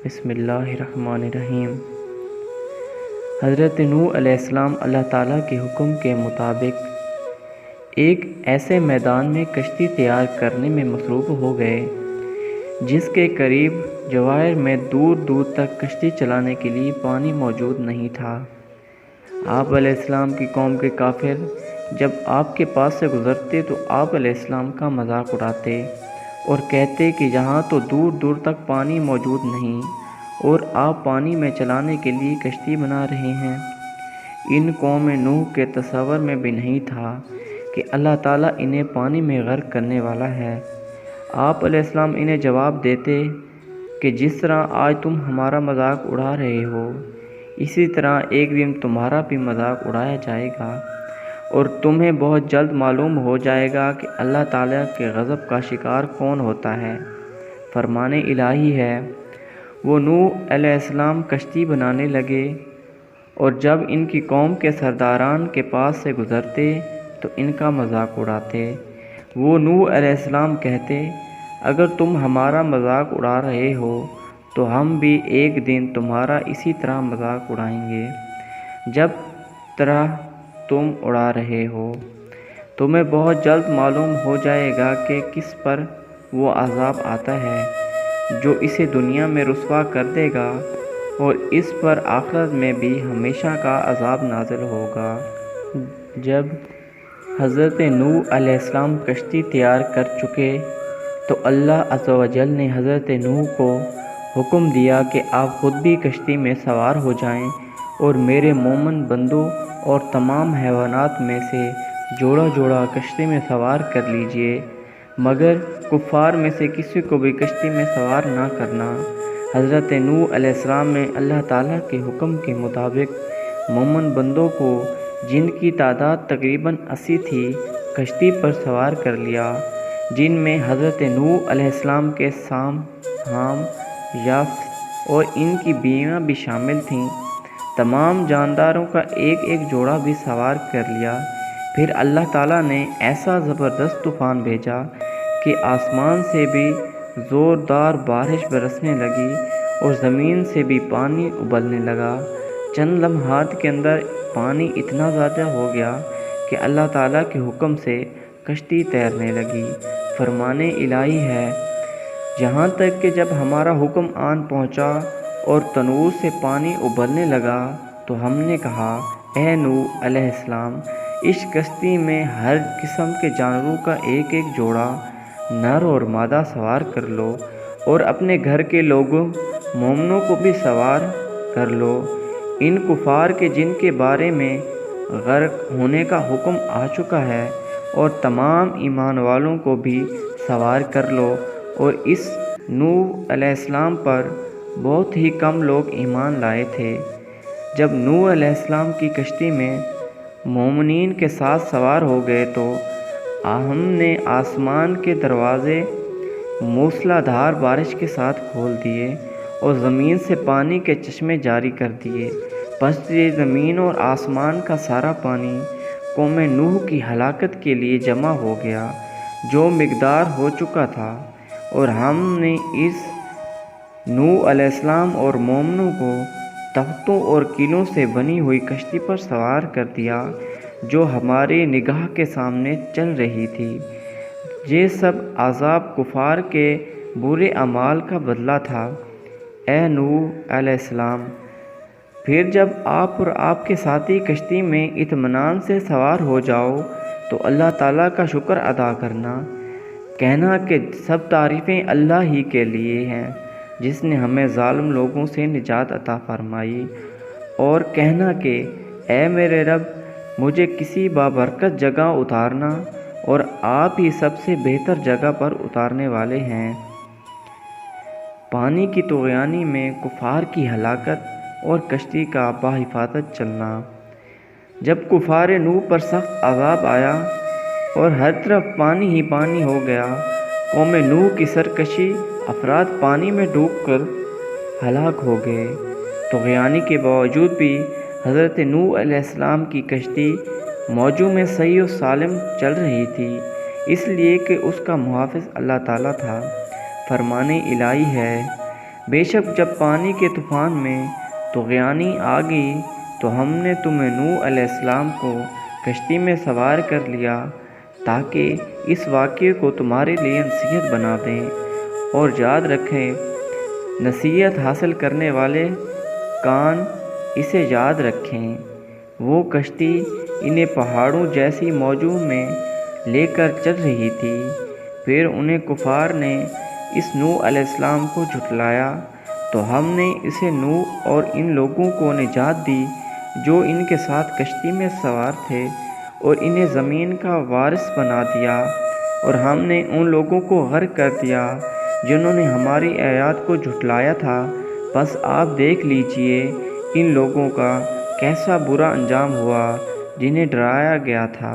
بسم اللہ الرحمن الرحیم۔ حضرت نوح علیہ السلام اللہ تعالیٰ کے حکم کے مطابق ایک ایسے میدان میں کشتی تیار کرنے میں مصروف ہو گئے جس کے قریب جواہر میں دور دور تک کشتی چلانے کے لیے پانی موجود نہیں تھا۔ آپ علیہ السلام کی قوم کے کافر جب آپ کے پاس سے گزرتے تو آپ علیہ السلام کا مذاق اڑاتے اور کہتے کہ یہاں تو دور دور تک پانی موجود نہیں اور آپ پانی میں چلانے کے لیے کشتی بنا رہے ہیں۔ ان قوم نوح کے تصور میں بھی نہیں تھا کہ اللہ تعالیٰ انہیں پانی میں غرق کرنے والا ہے۔ آپ علیہ السلام انہیں جواب دیتے کہ جس طرح آج تم ہمارا مذاق اڑا رہے ہو اسی طرح ایک دن تمہارا بھی مذاق اڑایا جائے گا اور تمہیں بہت جلد معلوم ہو جائے گا کہ اللہ تعالیٰ کے غضب کا شکار کون ہوتا ہے۔ فرمان الہی ہے، وہ نوح علیہ السلام کشتی بنانے لگے اور جب ان کی قوم کے سرداران کے پاس سے گزرتے تو ان کا مذاق اڑاتے۔ وہ نوح علیہ السلام کہتے، اگر تم ہمارا مذاق اڑا رہے ہو تو ہم بھی ایک دن تمہارا اسی طرح مذاق اڑائیں گے جب طرح تم اڑا رہے ہو۔ تمہیں بہت جلد معلوم ہو جائے گا کہ کس پر وہ عذاب آتا ہے جو اسے دنیا میں رسوا کر دے گا اور اس پر آخرت میں بھی ہمیشہ کا عذاب نازل ہوگا۔ جب حضرت نوح علیہ السلام کشتی تیار کر چکے تو اللہ عز و جل نے حضرت نوح کو حکم دیا کہ آپ خود بھی کشتی میں سوار ہو جائیں اور میرے مومن بندوں اور تمام حیوانات میں سے جوڑا جوڑا کشتی میں سوار کر لیجئے، مگر کفار میں سے کسی کو بھی کشتی میں سوار نہ کرنا۔ حضرت نوح علیہ السلام نے اللہ تعالیٰ کے حکم کے مطابق مومن بندوں کو جن کی تعداد تقریباً 80 تھی کشتی پر سوار کر لیا، جن میں حضرت نوح علیہ السلام کے سام، حام، یافس اور ان کی بیویاں بھی شامل تھیں۔ تمام جانداروں کا ایک ایک جوڑا بھی سوار کر لیا۔ پھر اللہ تعالیٰ نے ایسا زبردست طوفان بھیجا کہ آسمان سے بھی زوردار بارش برسنے لگی اور زمین سے بھی پانی ابلنے لگا۔ چند لمحات کے اندر پانی اتنا زیادہ ہو گیا کہ اللہ تعالیٰ کے حکم سے کشتی تیرنے لگی۔ فرمان الہی ہے، یہاں تک کہ جب ہمارا حکم آن پہنچا اور تنور سے پانی ابلنے لگا تو ہم نے کہا، اے نوح علیہ السلام، اس کشتی میں ہر قسم کے جانوروں کا ایک ایک جوڑا نر اور مادہ سوار کر لو اور اپنے گھر کے لوگوں مومنوں کو بھی سوار کر لو۔ ان کفار کے جن کے بارے میں غرق ہونے کا حکم آ چکا ہے اور تمام ایمان والوں کو بھی سوار کر لو۔ اور اس نوح علیہ السلام پر بہت ہی کم لوگ ایمان لائے تھے۔ جب نوح علیہ السلام کی کشتی میں مومنین کے ساتھ سوار ہو گئے تو ہم نے آسمان کے دروازے موسلا دھار بارش کے ساتھ کھول دیے اور زمین سے پانی کے چشمے جاری کر دیے۔ پس یہ زمین اور آسمان کا سارا پانی قوم نوح کی ہلاکت کے لیے جمع ہو گیا جو مقدار ہو چکا تھا، اور ہم نے اس نوح علیہ السلام اور مومنوں کو تختوں اور قلعوں سے بنی ہوئی کشتی پر سوار کر دیا جو ہماری نگاہ کے سامنے چل رہی تھی۔ یہ سب عذاب کفار کے برے اعمال کا بدلہ تھا۔ اے نوح علیہ السلام، پھر جب آپ اور آپ کے ساتھی کشتی میں اطمینان سے سوار ہو جاؤ تو اللہ تعالیٰ کا شکر ادا کرنا، کہنا کہ سب تعریفیں اللہ ہی کے لیے ہیں جس نے ہمیں ظالم لوگوں سے نجات عطا فرمائی، اور کہنا کہ اے میرے رب، مجھے کسی بابرکت جگہ اتارنا اور آپ ہی سب سے بہتر جگہ پر اتارنے والے ہیں۔ پانی کی طغیانی میں کفار کی ہلاکت اور کشتی کا بحفاظت چلنا۔ جب کفار نوح پر سخت عذاب آیا اور ہر طرف پانی ہی پانی ہو گیا، قوم نوح کی سرکشی افراد پانی میں ڈوب کر ہلاک ہو گئے۔ طغیانی کے باوجود بھی حضرت نوح علیہ السلام کی کشتی موجوں میں صحیح و سالم چل رہی تھی، اس لیے کہ اس کا محافظ اللہ تعالیٰ تھا۔ فرمان الہی ہے، بے شک جب پانی کے طوفان میں طغیانی آ گئی تو ہم نے تمہیں نوح علیہ السلام کو کشتی میں سوار کر لیا تاکہ اس واقعے کو تمہارے لیے نصیحت بنا دیں، اور یاد رکھیں نصیحت حاصل کرنے والے کان اسے یاد رکھیں۔ وہ کشتی انہیں پہاڑوں جیسی موجوں میں لے کر چل رہی تھی۔ پھر انہیں کفار نے اس نوح علیہ السلام کو جھٹلایا تو ہم نے اسے نوح اور ان لوگوں کو نجات دی جو ان کے ساتھ کشتی میں سوار تھے، اور انہیں زمین کا وارث بنا دیا، اور ہم نے ان لوگوں کو غرق کر دیا جنہوں نے ہماری آیات کو جھٹلایا تھا۔ بس آپ دیکھ لیجئے ان لوگوں کا کیسا برا انجام ہوا جنہیں ڈرایا گیا تھا۔